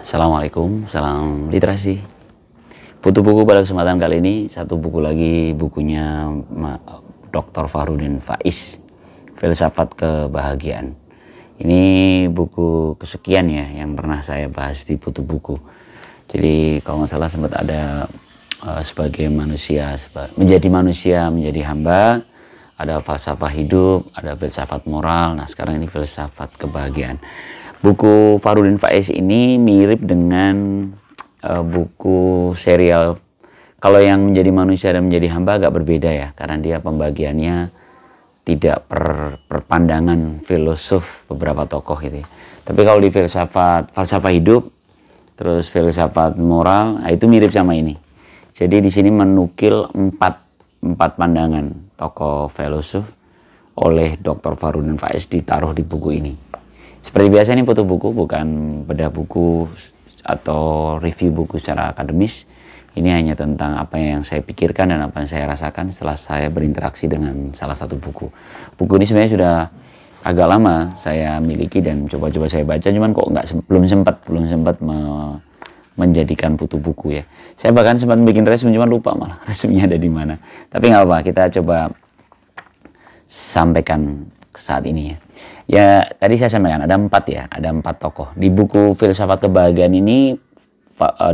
Assalamualaikum, salam literasi. Butuh buku pada kesempatan kali ini, satu buku lagi, bukunya Dr. Fahrudin Faiz, Filsafat Kebahagiaan. Ini buku kesekian ya yang pernah saya bahas di Butuh Buku. Jadi kalau nggak salah sempat ada sebagai manusia, menjadi hamba, ada falsafah hidup, ada filsafat moral. Nah sekarang ini filsafat kebahagiaan. Buku Fahrudin Faiz ini mirip dengan buku serial. Kalau yang menjadi manusia dan menjadi hamba agak berbeda ya, karena dia pembagiannya tidak per pandangan filosof beberapa tokoh gitu ya. Tapi kalau di falsafah hidup, terus filsafat moral, nah itu mirip sama ini. Jadi di sini menukil empat pandangan tokoh filosof oleh Dr. Fahrudin Faiz ditaruh di buku ini. Seperti biasa ini Butuh Buku bukan bedah buku atau review buku secara akademis. Ini hanya tentang apa yang saya pikirkan dan apa yang saya rasakan setelah saya berinteraksi dengan salah satu buku. Buku ini sebenarnya sudah agak lama saya miliki dan coba-coba saya baca, cuman kok belum sempat menjadikan Butuh Buku ya. Saya bahkan sempat bikin resume, cuman lupa malah resumenya ada di mana. Tapi nggak apa, kita coba sampaikan saat ini ya. Ya tadi saya sampaikan ada empat tokoh. Di buku Filsafat Kebahagiaan ini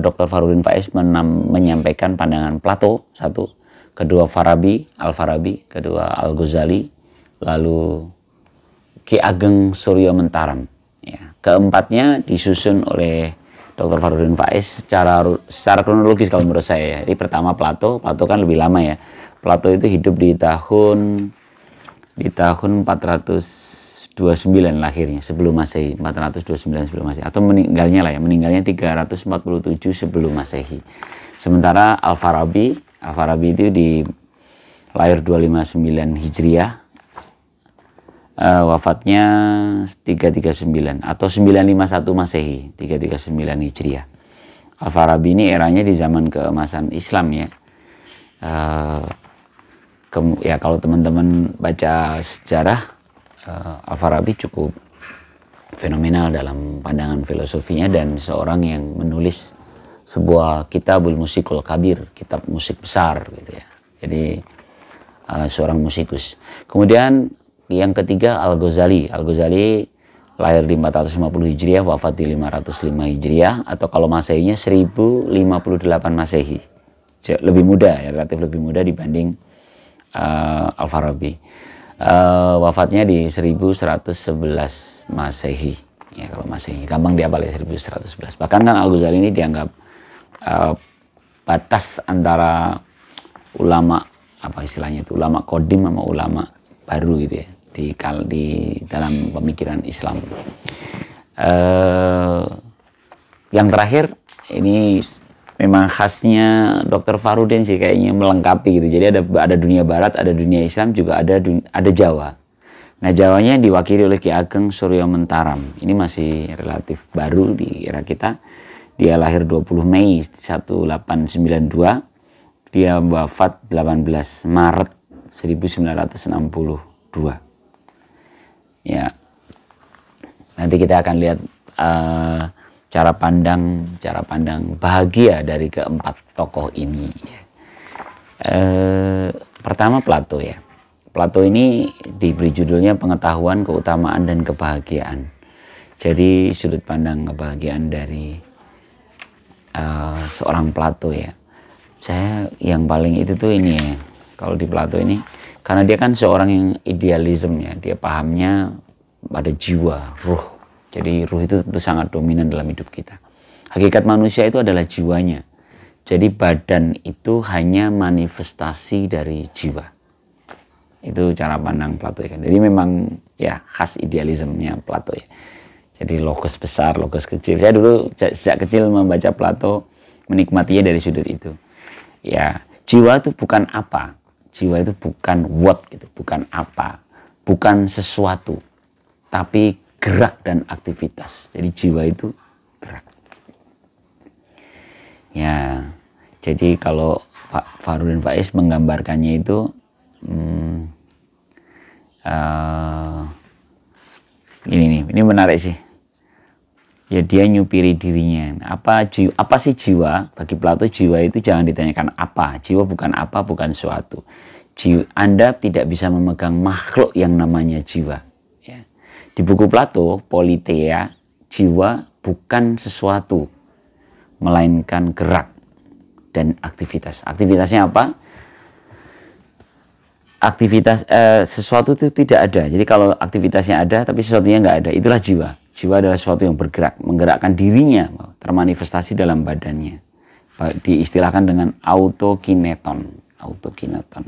Dr. Fahrudin Faiz menyampaikan pandangan Plato satu, kedua Al-Farabi, kedua Al-Ghazali, lalu Ki Ageng Suryo Mentaram. Ya, keempatnya disusun oleh Dr. Fahrudin Faiz secara kronologis kalau menurut saya. Jadi pertama Plato kan lebih lama ya. Plato itu hidup di tahun 429 lahirnya sebelum Masehi, 429 sebelum Masehi, atau meninggalnya 347 sebelum Masehi. Sementara Al-Farabi itu lahir 259 Hijriah, wafatnya 339 atau 951 Masehi, 339 Hijriah. Al-Farabi ini eranya di zaman keemasan Islam ya. Ya kalau teman-teman baca sejarah, Al-Farabi cukup fenomenal dalam pandangan filosofinya dan seorang yang menulis sebuah kitabul musikul kabir, kitab musik besar gitu ya. Jadi seorang musikus. Kemudian yang ketiga Al-Ghazali lahir di 450 Hijriah, wafat di 505 Hijriah, atau kalau Masehinya 1058 Masehi. Lebih muda ya, relatif lebih muda dibanding Al-Farabi. Wafatnya di 1111 Masehi. Ya kalau Masehi gampang dihafal ya, 1111. Bahkan kan Al-Ghazali ini dianggap batas antara ulama, apa istilahnya itu, ulama kodim sama ulama baru gitu ya di dalam pemikiran Islam. Yang terakhir ini memang khasnya Dr. Fahrudin sih, kayaknya melengkapi gitu. Jadi ada dunia barat, ada dunia Islam, juga ada Jawa. Nah Jawanya diwakili oleh Ki Ageng Suryo Mentaram. Ini masih relatif baru di era kita. Dia lahir 20 Mei 1892. Dia wafat 18 Maret 1962. Ya. Nanti kita akan lihat cara pandang bahagia dari keempat tokoh ini. Pertama Plato ya. Plato ini diberi judulnya Pengetahuan, Keutamaan, dan Kebahagiaan. Jadi sudut pandang kebahagiaan dari seorang Plato ya. Saya yang paling itu tuh ini ya. Kalau di Plato ini, karena dia kan seorang yang idealisme ya. Dia pahamnya pada jiwa, ruh. Jadi ruh itu tentu sangat dominan dalam hidup kita. Hakikat manusia itu adalah jiwanya. Jadi badan itu hanya manifestasi dari jiwa. Itu cara pandang Plato ya. Jadi memang ya khas idealismenya Plato ya. Jadi logos besar, logos kecil. Saya dulu sejak kecil membaca Plato, menikmatinya dari sudut itu. Ya, jiwa itu bukan apa. Jiwa itu bukan what gitu, bukan apa, bukan sesuatu, tapi gerak dan aktivitas. Jadi jiwa itu gerak. Ya, jadi kalau Pak Fahrudin Faiz menggambarkannya itu ini menarik sih. Ya dia nyupiri dirinya. Apa sih jiwa? Bagi Plato jiwa itu jangan ditanyakan apa. Jiwa bukan apa, bukan suatu. Anda tidak bisa memegang makhluk yang namanya jiwa. Ya. Di buku Plato, Politeia, jiwa bukan sesuatu, melainkan gerak dan aktivitas. Aktivitasnya apa? Aktivitas sesuatu itu tidak ada. Jadi kalau aktivitasnya ada tapi sesuatunya nggak ada, itulah jiwa. Jiwa adalah sesuatu yang bergerak, menggerakkan dirinya, termanifestasi dalam badannya. Diistilahkan dengan autokineton. Autokineton.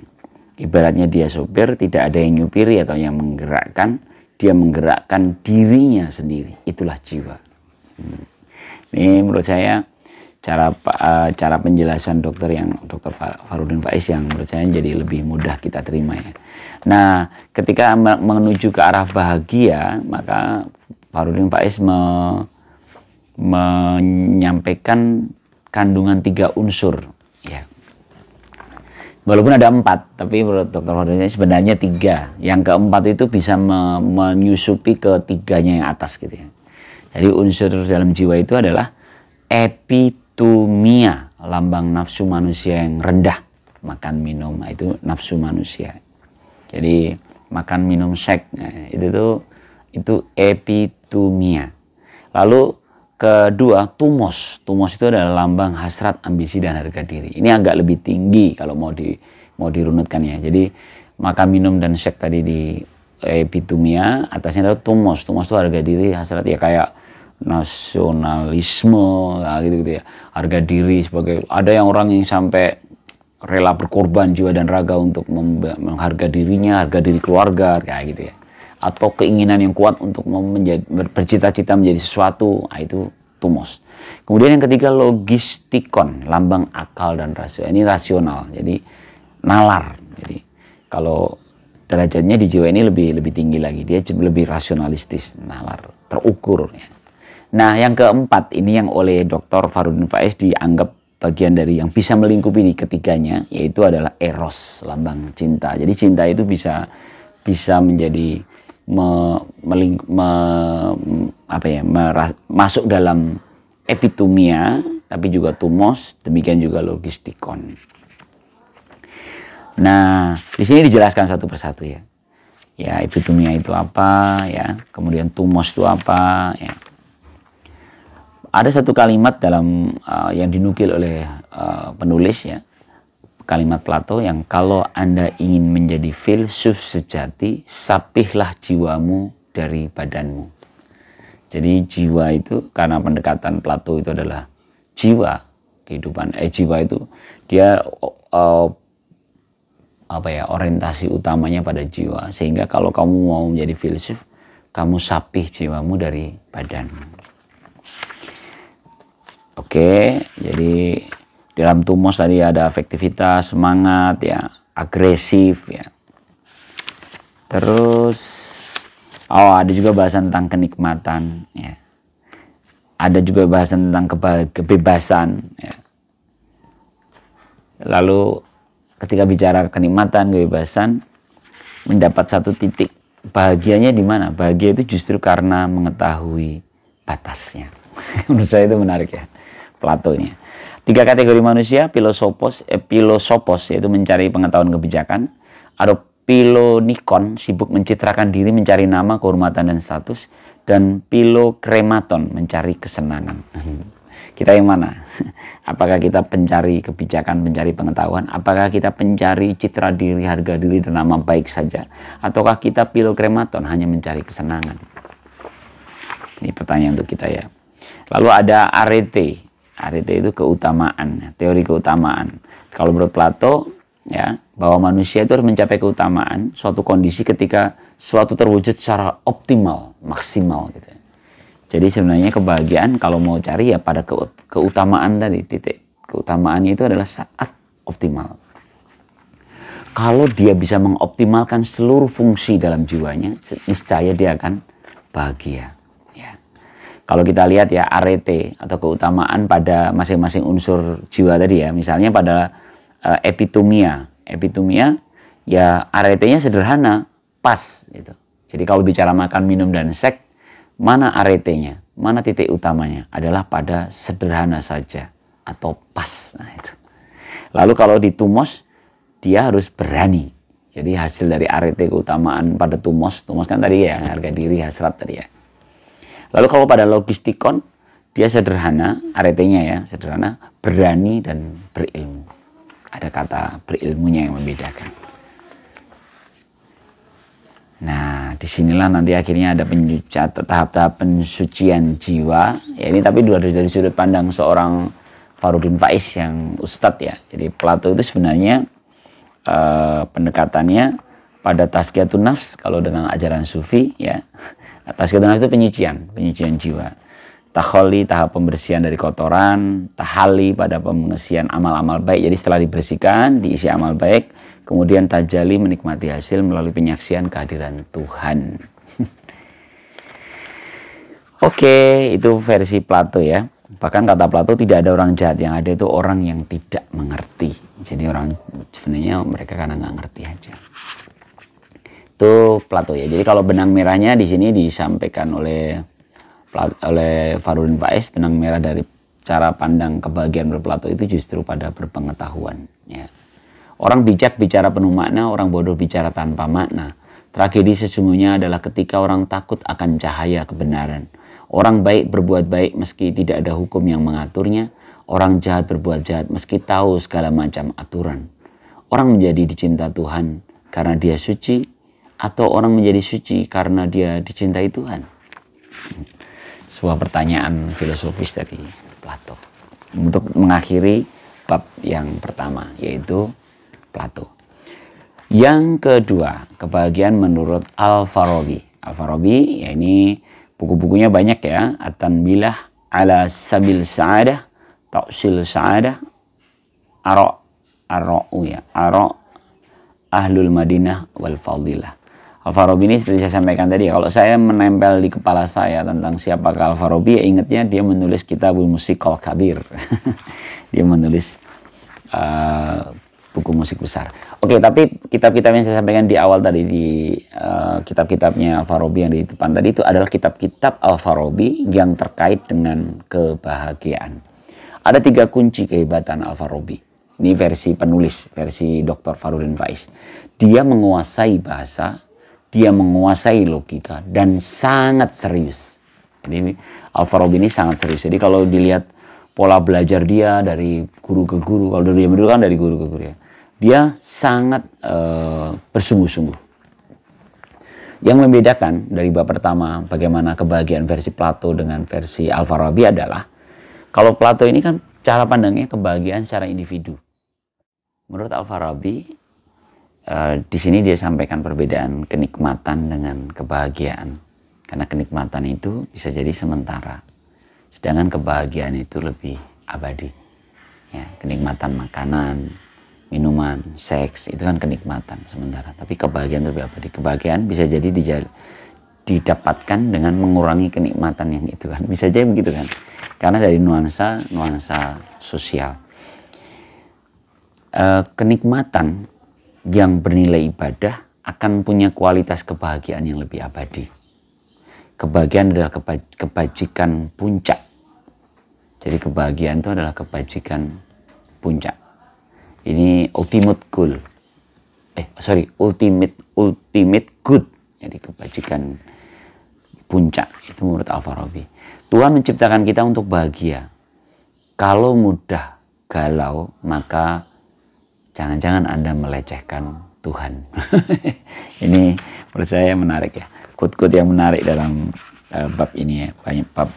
Ibaratnya dia sopir, tidak ada yang nyupiri atau yang menggerakkan, dia menggerakkan dirinya sendiri. Itulah jiwa. Ini menurut saya cara penjelasan Dr. Farudin Faiz yang menurut saya jadi lebih mudah kita terima ya. Nah, ketika menuju ke arah bahagia, maka Farudin Faiz menyampaikan kandungan 3 unsur ya. Walaupun ada 4, tapi menurut Dr. Farudin sebenarnya 3. Yang keempat itu bisa menyusupi ketiganya yang atas gitu ya. Jadi unsur dalam jiwa itu adalah epitumia, lambang nafsu manusia yang rendah. Makan minum, itu nafsu manusia. Jadi makan minum seks, nah, itu epitumia. Lalu kedua, tumos. Tumos itu adalah lambang hasrat, ambisi, dan harga diri. Ini agak lebih tinggi kalau mau dirunutkan ya. Jadi makan minum dan seks tadi di epitumia, atasnya adalah tumos. Tumos itu harga diri, hasrat ya, kayak nasionalisme gitu ya. Harga diri sebagai, ada yang orang yang sampai rela berkorban jiwa dan raga untuk menghargai dirinya, harga diri keluarga kayak gitu ya. Atau keinginan yang kuat untuk bercita-cita menjadi sesuatu, itu tumos. Kemudian yang ketiga, logistikon, lambang akal dan rasio. Ini rasional, jadi nalar. Jadi kalau derajatnya di jiwa ini lebih tinggi lagi, dia lebih rasionalistis, nalar, terukur ya. Nah, yang keempat ini yang oleh Dr. Farudin Faiz dianggap bagian dari yang bisa melingkupi di ketiganya, yaitu adalah eros, lambang cinta. Jadi cinta itu bisa menjadi masuk dalam epitumia, tapi juga tumos, demikian juga logistikon. Nah, di sini dijelaskan satu persatu ya. Ya, epitumia itu apa ya, kemudian tumos itu apa ya. Ada satu kalimat dalam yang dinukil oleh penulis ya, kalimat Plato yang kalau Anda ingin menjadi filsuf sejati, sapihlah jiwamu dari badanmu. Jadi jiwa itu, karena pendekatan Plato itu adalah jiwa, kehidupan jiwa itu dia orientasi utamanya pada jiwa, sehingga kalau kamu mau menjadi filsuf, kamu sapih jiwamu dari badanmu. Oke, jadi dalam tumos tadi ada afektivitas, semangat ya, agresif ya. Terus ada juga bahasan tentang kenikmatan ya. Ada juga bahasan tentang kebebasan ya. Lalu ketika bicara kenikmatan, kebebasan, mendapat satu titik bahagianya di mana? Bahagia itu justru karena mengetahui batasnya. Menurut saya itu menarik ya, Platonya. 3 kategori manusia, filosopos yaitu mencari pengetahuan kebijakan, ada pilonikon, sibuk mencitrakan diri, mencari nama, kehormatan dan status, dan pilokrematon, mencari kesenangan. Kita yang mana? Apakah kita pencari kebijakan, pencari pengetahuan? Apakah kita pencari citra diri, harga diri, dan nama baik saja? Ataukah kita pilokrematon, hanya mencari kesenangan? Ini pertanyaan untuk kita ya. Lalu ada arete. Arete itu keutamaan, teori keutamaan. Kalau menurut Plato ya, bahwa manusia itu harus mencapai keutamaan, suatu kondisi ketika suatu terwujud secara optimal, maksimal gitu. Jadi sebenarnya kebahagiaan kalau mau cari ya pada keutamaan tadi, titik keutamaannya itu adalah saat optimal. Kalau dia bisa mengoptimalkan seluruh fungsi dalam jiwanya, niscaya dia akan bahagia. Kalau kita lihat ya, arete atau keutamaan pada masing-masing unsur jiwa tadi ya, misalnya pada epitumia ya, aretenya sederhana, pas gitu. Jadi kalau bicara makan, minum, dan seks, mana aretenya? mana titik utamanya? Adalah pada sederhana saja atau pas. Nah, itu. Lalu kalau di tumos, dia harus berani. Jadi hasil dari arete keutamaan pada tumos kan tadi ya, harga diri hasrat tadi ya. Lalu kalau pada logistikon, dia sederhana, aretenya ya, sederhana, berani dan berilmu. Ada kata berilmunya yang membedakan. Nah, disinilah nanti akhirnya ada tahap-tahap pensucian jiwa. Ya, ini tapi dari sudut pandang seorang Fahrudin Faiz yang ustadz ya. Jadi Plato itu sebenarnya pendekatannya pada tazkiyatun nafs kalau dengan ajaran sufi ya. Tazkiyatun nafs itu penyucian jiwa. Takholi, tahap pembersihan dari kotoran. Tahali, pada pengisian amal-amal baik. Jadi setelah dibersihkan, diisi amal baik. Kemudian tajali, menikmati hasil melalui penyaksian kehadiran Tuhan. Oke, itu versi Plato ya. Bahkan kata Plato tidak ada orang jahat, yang ada itu orang yang tidak mengerti. Jadi orang sebenarnya mereka karena nggak ngerti aja. Itu Plato ya. Jadi kalau benang merahnya di sini disampaikan oleh Fahrudin Faiz, benang merah dari cara pandang kebahagiaan berplato itu justru pada berpengetahuan. Ya. Orang bijak bicara penuh makna, orang bodoh bicara tanpa makna. Tragedi sesungguhnya adalah ketika orang takut akan cahaya kebenaran. Orang baik berbuat baik meski tidak ada hukum yang mengaturnya. Orang jahat berbuat jahat meski tahu segala macam aturan. Orang menjadi dicinta Tuhan karena dia suci, atau orang menjadi suci karena dia dicintai Tuhan? Sebuah pertanyaan filosofis dari Plato. Untuk mengakhiri bab yang pertama, yaitu Plato. Yang kedua, kebahagiaan menurut Al-Farabi. Al-Farabi, ya ini buku-bukunya banyak ya. At-Tanbilah ala Sabil Sa'adah, Ta'sil Sa'adah, Aro' ya, Aro' Ahlul Madinah wal Fadilah. Al-Farabi ini seperti saya sampaikan tadi, kalau saya menempel di kepala saya tentang siapakah Al-Farabi, ya ingatnya dia menulis Kitabul Musikal Kabir. Dia menulis buku musik besar. Oke, tapi kitab-kitab yang saya sampaikan di awal tadi, di kitab-kitabnya Al-Farabi yang di depan tadi, itu adalah kitab-kitab Al-Farabi yang terkait dengan kebahagiaan. Ada 3 kunci kehebatan Al-Farabi. Ini versi penulis, versi Dr. Fahrudin Faiz. Dia menguasai bahasa, dia menguasai logika, dan sangat serius. Jadi Al-Farabi ini sangat serius. Jadi kalau dilihat pola belajar dia dari guru ke guru, kalau dulu kan dari guru ke guru ya, dia sangat bersungguh-sungguh. Yang membedakan dari bab pertama bagaimana kebahagiaan versi Plato dengan versi Al-Farabi adalah, kalau Plato ini kan cara pandangnya kebahagiaan secara individu. Menurut Al-Farabi, di sini dia sampaikan perbedaan kenikmatan dengan kebahagiaan. Karena kenikmatan itu bisa jadi sementara, sedangkan kebahagiaan itu lebih abadi. Ya, kenikmatan makanan, minuman, seks, itu kan kenikmatan sementara. Tapi kebahagiaan lebih abadi. Kebahagiaan bisa jadi didapatkan dengan mengurangi kenikmatan yang itu kan. Bisa jadi begitu kan. Karena dari nuansa sosial. Kenikmatan yang bernilai ibadah akan punya kualitas kebahagiaan yang lebih abadi. Kebahagiaan adalah kebajikan puncak. Jadi kebahagiaan itu adalah kebajikan puncak. Ini ultimate goal. Ultimate good. Jadi kebajikan puncak itu menurut Al-Farabi. Tuhan menciptakan kita untuk bahagia. Kalau mudah galau, maka jangan-jangan Anda melecehkan Tuhan. Ini menurut saya menarik ya. Quote-quote yang menarik dalam bab ini ya. Banyak bab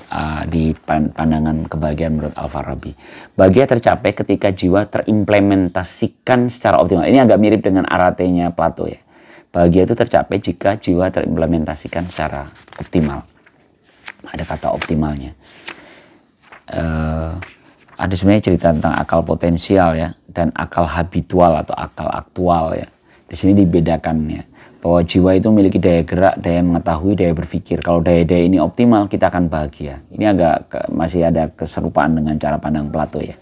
di pandangan kebahagiaan menurut Al-Farabi. Bahagia tercapai ketika jiwa terimplementasikan secara optimal. Ini agak mirip dengan aratenya Plato ya. Bahagia itu tercapai jika jiwa terimplementasikan secara optimal. Ada kata optimalnya. Ada sebenarnya cerita tentang akal potensial ya, dan akal habitual atau akal aktual ya. Di sini dibedakan ya, bahwa jiwa itu memiliki daya gerak, daya mengetahui, daya berpikir. Kalau daya-daya ini optimal, kita akan bahagia. Ini masih ada keserupaan dengan cara pandang Plato ya.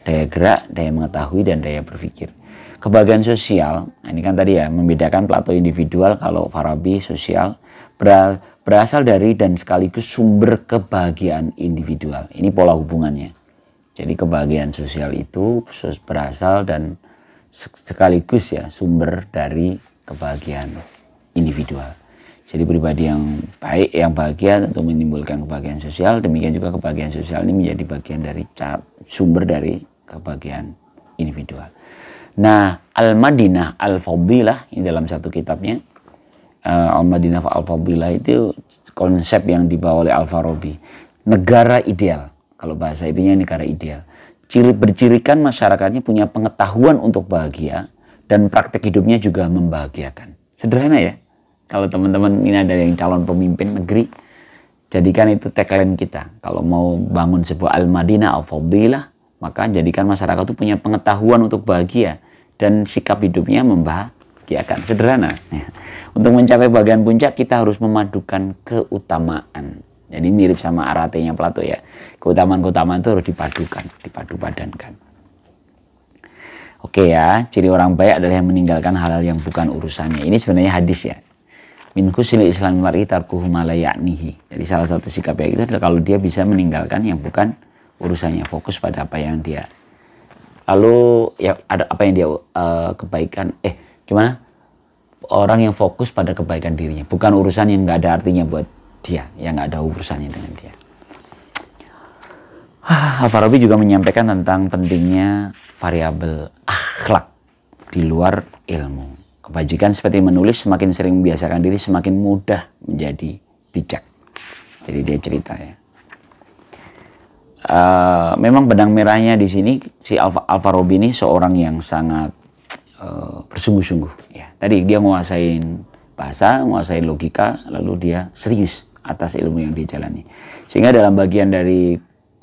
Daya gerak, daya mengetahui, dan daya berpikir. Kebahagiaan sosial, ini kan tadi ya, membedakan Plato individual, kalau Farabi sosial. berasal dari dan sekaligus sumber kebahagiaan individual. Ini pola hubungannya. Jadi kebahagiaan sosial itu berasal dan sekaligus ya sumber dari kebahagiaan individual. Jadi pribadi yang baik, yang bahagia tentu menimbulkan kebahagiaan sosial. Demikian juga kebahagiaan sosial ini menjadi bagian dari sumber dari kebahagiaan individual. Nah, Al-Madinah Al-Fadilah ini dalam satu kitabnya, Al-Madinah Al-Fadilah itu konsep yang dibawa oleh Al-Farabi. Negara ideal, kalau bahasa itunya negara ideal. Bercirikan masyarakatnya punya pengetahuan untuk bahagia dan praktek hidupnya juga membahagiakan. Sederhana ya. Kalau teman-teman ini ada yang calon pemimpin negeri, jadikan itu tagline kita. Kalau mau bangun sebuah Al-Madinah Al-Fadilah, maka jadikan masyarakat itu punya pengetahuan untuk bahagia dan sikap hidupnya membahagiakan. Sederhana. Untuk mencapai bagian puncak kita harus memadukan keutamaan. Jadi mirip sama arate-nya Plato ya. Keutamaan-keutamaan itu harus dipadukan, dipadu-padankan. Oke ya, ciri orang baik adalah yang meninggalkan hal-hal yang bukan urusannya. Ini sebenarnya hadis ya. Min husnil Islam mar'i tarkuhu ma la ya'nihi. Jadi salah satu sikap baik itu adalah kalau dia bisa meninggalkan yang bukan urusannya, fokus pada apa yang dia. Lalu ya ada apa yang dia kebaikan. Gimana? Orang yang fokus pada kebaikan dirinya, bukan urusan yang nggak ada artinya buat dia, yang nggak ada urusannya dengan dia. Al-Farabi juga menyampaikan tentang pentingnya variabel akhlak di luar ilmu. Kebajikan seperti menulis, semakin sering membiasakan diri, semakin mudah menjadi bijak. Jadi dia cerita ya. Memang benang merahnya di sini si Al-Farabi ini seorang yang sangat bersungguh-sungguh. Ya. Tadi dia menguasain bahasa, menguasain logika, lalu dia serius atas ilmu yang dia jalani. Sehingga dalam bagian dari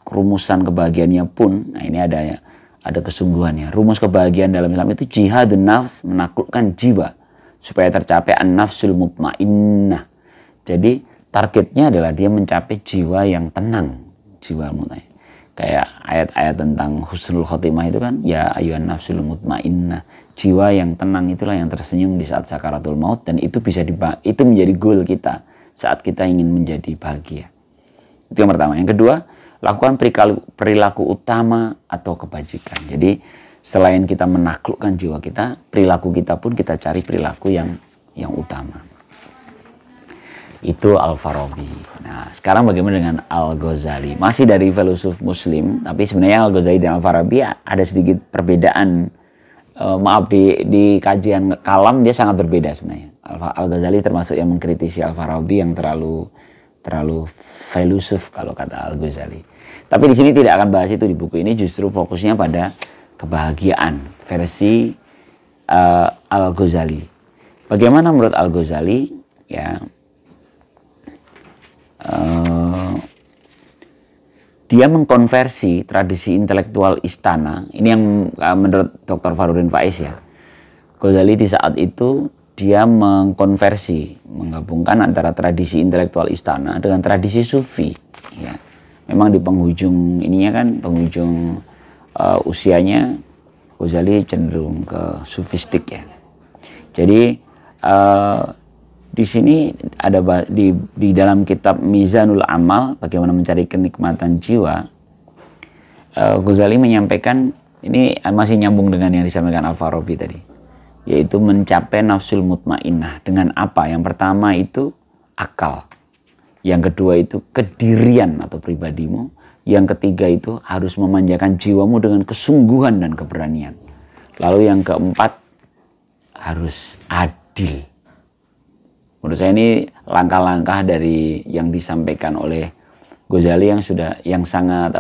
rumusan kebahagiaannya pun, nah ini ada kesungguhannya. Rumus kebahagiaan dalam Islam itu jihadun nafs, menaklukkan jiwa supaya tercapai an-nafsul mutmainnah. Jadi targetnya adalah dia mencapai jiwa yang tenang, jiwa mutmainnah. Kayak ayat-ayat tentang husnul khotimah itu kan, ya ayyuhan nafsul mutmainnah. Jiwa yang tenang itulah yang tersenyum di saat sakaratul maut, dan itu itu menjadi goal kita saat kita ingin menjadi bahagia. Itu yang pertama. Yang kedua, lakukan perilaku utama atau kebajikan. Jadi selain kita menaklukkan jiwa kita, perilaku kita pun kita cari perilaku yang utama. Itu Al-Farabi. Nah, sekarang bagaimana dengan Al-Ghazali? Masih dari filosof Muslim, tapi sebenarnya Al-Ghazali dan Al-Farabi ada sedikit perbedaan. Maaf, di kajian kalam dia sangat berbeda sebenarnya. Al-Ghazali termasuk yang mengkritisi Al-Farabi yang terlalu filosof kalau kata Al-Ghazali. Tapi di sini tidak akan bahas itu di buku ini, justru fokusnya pada kebahagiaan versi Al-Ghazali. Bagaimana menurut Al-Ghazali? Ya, dia mengkonversi tradisi intelektual istana. Ini yang menurut Dr. Farudin Faiz ya. Ghazali di saat itu dia menggabungkan antara tradisi intelektual istana dengan tradisi sufi. Ya. Memang di penghujung usianya Ghazali cenderung ke sufistik ya. Jadi di sini ada di dalam kitab Mizanul Amal, bagaimana mencari kenikmatan jiwa, Ghazali menyampaikan, ini masih nyambung dengan yang disampaikan Al-Farabi tadi, yaitu mencapai nafsul mutmainnah dengan apa? Yang pertama itu akal, yang kedua itu kedirian atau pribadimu, yang ketiga itu harus memanjakan jiwamu dengan kesungguhan dan keberanian, lalu yang keempat harus adil. Menurut saya ini langkah-langkah dari yang disampaikan oleh Ghazali yang sangat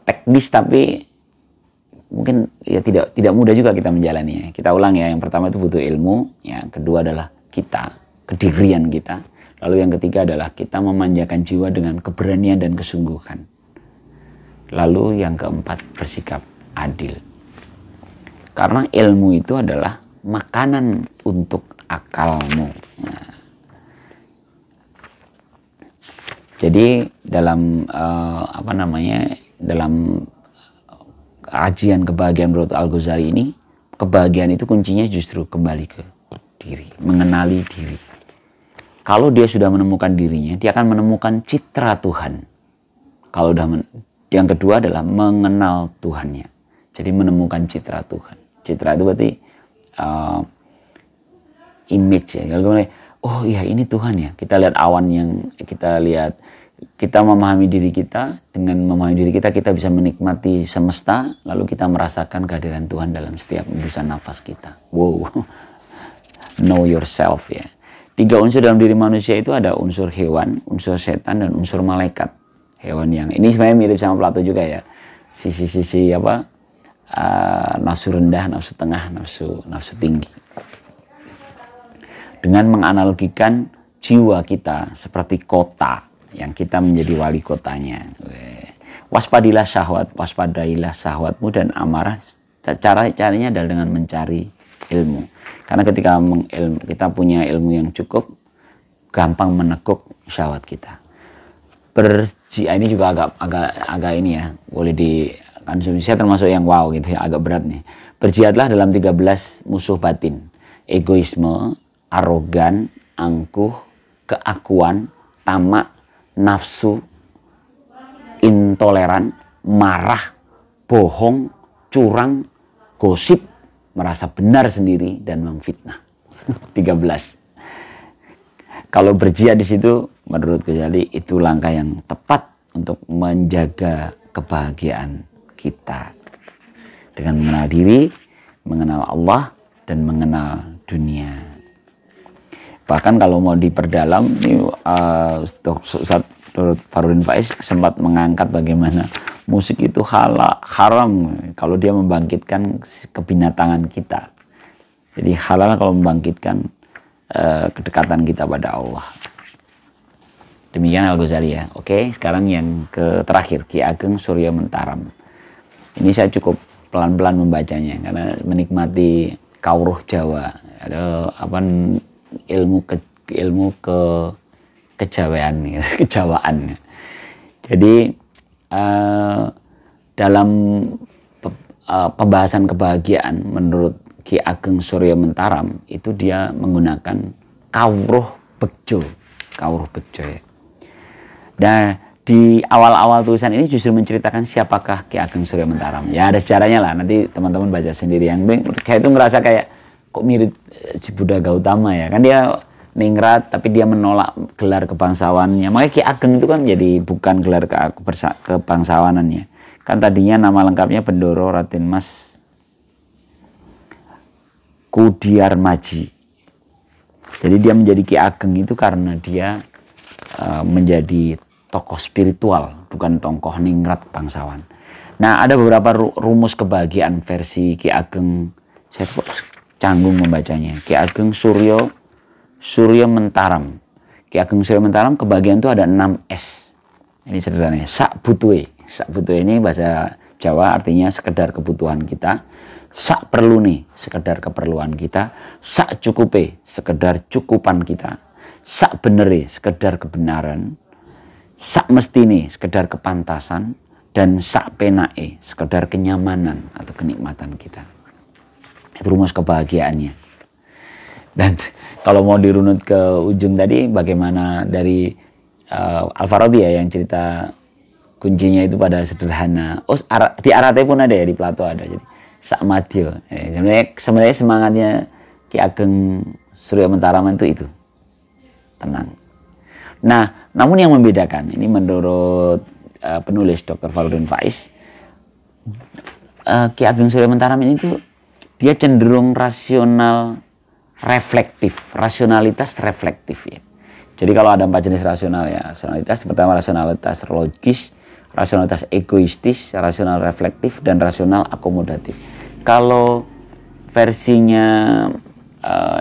teknis, tapi mungkin ya tidak mudah juga kita menjalani. Kita ulang ya, yang pertama itu butuh ilmu, yang kedua adalah kedirian kita, lalu yang ketiga adalah kita memanjakan jiwa dengan keberanian dan kesungguhan, lalu yang keempat bersikap adil. Karena ilmu itu adalah makanan untuk akalmu. Nah, jadi dalam dalam kajian kebahagiaan menurut Al-Ghazali ini, kebahagiaan itu kuncinya justru kembali ke diri, mengenali diri. Kalau dia sudah menemukan dirinya, dia akan menemukan citra Tuhan. Kalau yang kedua adalah mengenal Tuhannya. Jadi menemukan citra Tuhan. Citra itu berarti image ya. Kalau oh iya ini Tuhan ya. Kita lihat awan yang kita memahami diri kita. Dengan memahami diri kita, kita bisa menikmati semesta. Lalu kita merasakan kehadiran Tuhan dalam setiap hembusan nafas kita. Wow. Know yourself ya. 3 unsur dalam diri manusia itu ada unsur hewan, unsur setan, dan unsur malaikat. Hewan yang ini sebenarnya mirip sama Plato juga ya. Sisi-sisi nafsu rendah, nafsu tengah, nafsu tinggi. Dengan menganalogikan jiwa kita seperti kota yang kita menjadi wali kotanya. Waspadailah syahwatmu dan amarah. Caranya adalah dengan mencari ilmu. Karena ketika kita punya ilmu yang cukup, gampang menekuk syahwat kita. Ini juga agak ini ya, boleh dikonsumsi. Saya termasuk yang wow gitu ya, agak berat nih. Berjihadlah dalam 13 musuh batin. Egoisme, arogan, angkuh, keakuan, tamak, nafsu, intoleran, marah, bohong, curang, gosip, merasa benar sendiri, dan memfitnah. 13. Kalau berjihad di situ, menurut Ghazali itu langkah yang tepat untuk menjaga kebahagiaan kita. Dengan mengenal diri, mengenal Allah, dan mengenal dunia. Bahkan kalau mau diperdalam, Ustaz Farudin Faiz sempat mengangkat bagaimana musik itu haram kalau dia membangkitkan kebinatangan kita. Jadi halal kalau membangkitkan kedekatan kita pada Allah. Demikian Al-Ghazali ya. Oke, sekarang yang terakhir, Ki Ageng Surya Mentaram. Ini saya cukup pelan-pelan membacanya karena menikmati kauruh Jawa. Ada ilmu kejawaan. Jadi dalam pembahasan kebahagiaan menurut Ki Ageng Surya Mentaram itu dia menggunakan kauruh bejo ya. Nah di awal-awal tulisan ini justru menceritakan siapakah Ki Ageng Surya Mentaram. Ya ada sejarahnya lah, nanti teman-teman baca sendiri. Yang saya itu ngerasa kayak kok mirip Cibuda Gautama ya, kan dia ningrat tapi dia menolak gelar kebangsawannya. Makanya Ki Ageng itu kan jadi bukan gelar kebangsawanannya. Kan tadinya nama lengkapnya Bendoro Raden Mas Kudiarmaji. Jadi dia menjadi Ki Ageng itu karena dia menjadi tokoh spiritual, bukan tokoh ningrat bangsawan. Nah ada beberapa rumus kebahagiaan versi Ki Ageng. Saya canggung membacanya. Ki Ageng Surya Mentaram. Ki Ageng Surya Mentaram kebahagiaan itu ada 6 S. Ini sederhananya. Sak butuhe ini bahasa Jawa artinya sekedar kebutuhan kita. Sak perlu nih, sekedar keperluan kita. Sak cukupe, sekedar cukupan kita. Sak benere, sekedar kebenaran. Sak mestine, sekedar kepantasan. Dan sak penae, sekedar kenyamanan atau kenikmatan kita. Itu rumus kebahagiaannya. Dan kalau mau dirunut ke ujung tadi, bagaimana dari Al-Farabi ya yang cerita kuncinya itu pada sederhana. Oh, di Arate pun ada ya, di Plato ada. Jadi sak madya. Sebenarnya semangatnya Ki Ageng Surya Mentaram itu tenang. Nah, namun yang membedakan ini menurut penulis Dr. Farudin Faiz, Ki Ageng Surya Mentaram ini tuh dia cenderung rasionalitas reflektif ya. Jadi kalau ada 4 jenis rasional ya, rasionalitas pertama rasionalitas logis, rasionalitas egoistis, rasional reflektif, dan rasional akomodatif. Kalau versinya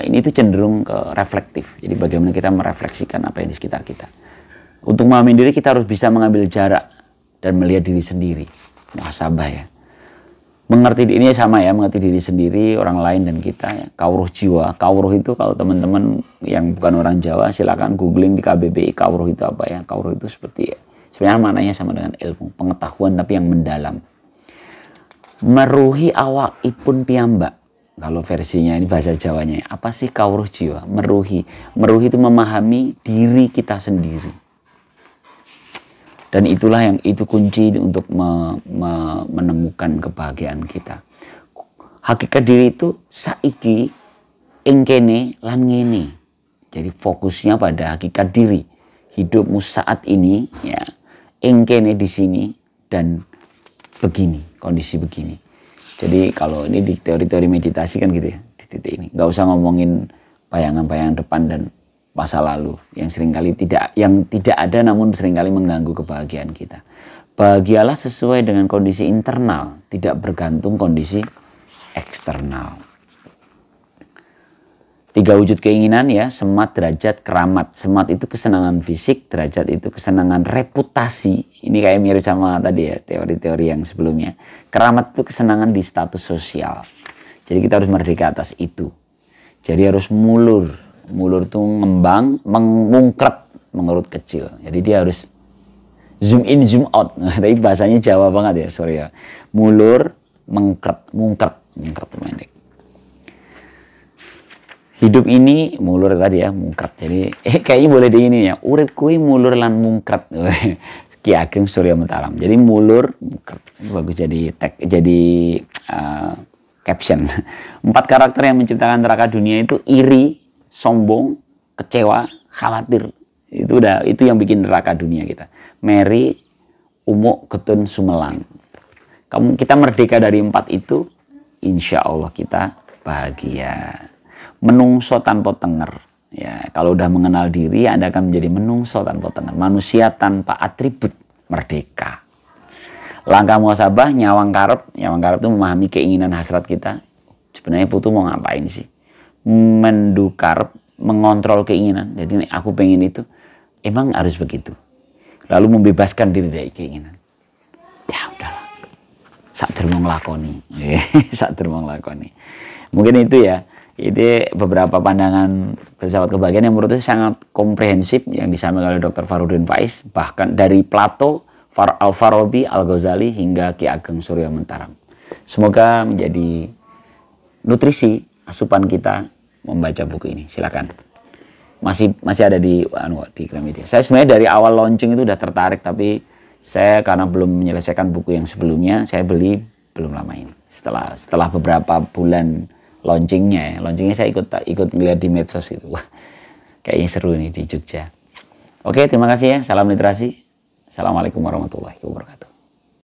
ini tuh cenderung ke reflektif. Jadi bagaimana kita merefleksikan apa yang di sekitar kita. Untuk memahami diri kita harus bisa mengambil jarak dan melihat diri sendiri. Muhasabah ya. Mengerti ini sama ya, mengerti diri sendiri, orang lain, dan kita ya. Kauruh jiwa. Kauruh itu kalau teman-teman yang bukan orang Jawa silakan googling di KBBI kauruh itu apa ya. Kauruh itu seperti sebenarnya maknanya sama dengan ilmu, pengetahuan tapi yang mendalam. Meruhi awakipun piyambak. kalau versinya ini bahasa Jawanya, apa sih kawruh jiwa? Meruhi. Meruhi itu memahami diri kita sendiri. Dan itulah yang itu kunci untuk menemukan kebahagiaan kita. Hakikat diri itu saiki, engkene, lan ngene. Jadi fokusnya pada hakikat diri. Hidupmu saat ini, ya, engkene di sini dan begini, kondisi begini. Jadi kalau ini di teori-teori meditasi kan gitu ya, di titik ini. Nggak usah ngomongin bayangan-bayangan depan dan masa lalu yang tidak ada namun seringkali mengganggu kebahagiaan kita. Bahagialah sesuai dengan kondisi internal, tidak bergantung kondisi eksternal. 3 wujud keinginan ya, semat, derajat, keramat. Semat itu kesenangan fisik, derajat itu kesenangan reputasi. Ini kayak mirip sama tadi ya, teori-teori yang sebelumnya. Keramat itu kesenangan di status sosial. Jadi kita harus merdeka atas itu. Jadi harus mulur. Mulur itu ngembang, mengungkret, mengurut kecil. Jadi dia harus zoom in, zoom out. Tapi bahasanya Jawa banget ya, sorry ya. Mulur, mengkret pendek. Hidup ini mulur tadi ya, mungkret. Jadi kayaknya boleh di ini ya, urip kuwi mulur lan mungkret. Ki Ageng Surya Mataram. Jadi mulur, mungkret. Bagus jadi caption. 4 karakter yang menciptakan neraka dunia itu iri, sombong, kecewa, khawatir. Itu yang bikin neraka dunia kita. Meri, Umuk, Ketun, Sumelang. Kita merdeka dari 4 itu, insya Allah kita bahagia. Menungso tanpa tenger. Ya, kalau udah mengenal diri, Anda akan menjadi menungso tanpa tenger. Manusia tanpa atribut, merdeka. Langkah muhasabah, nyawang karep. Nyawang karep itu memahami keinginan hasrat kita. Sebenarnya putu mau ngapain sih? Mendukarep, mengontrol keinginan. Jadi aku pengen itu, emang harus begitu. Lalu membebaskan diri dari keinginan. Ya udahlah. Sak dermo nglakoni. Sak dermo nglakoni. Mungkin itu ya. Ini beberapa pandangan filsafat kebahagiaan yang menurut saya sangat komprehensif yang disampaikan oleh Dr. Fahrudin Faiz, bahkan dari Plato, Al-Farabi, Al-Ghazali hingga Ki Ageng Surya Mataram. Semoga menjadi nutrisi asupan kita membaca buku ini. Silakan. Masih ada di Gramedia. Saya sebenarnya dari awal launching itu udah tertarik, tapi saya karena belum menyelesaikan buku yang sebelumnya, saya beli belum lama ini. Setelah beberapa bulan launchingnya saya ikut ngeliat di medsos gitu. Wah, kayaknya seru nih di Jogja. Oke, terima kasih ya. Salam literasi. Assalamualaikum warahmatullahi wabarakatuh.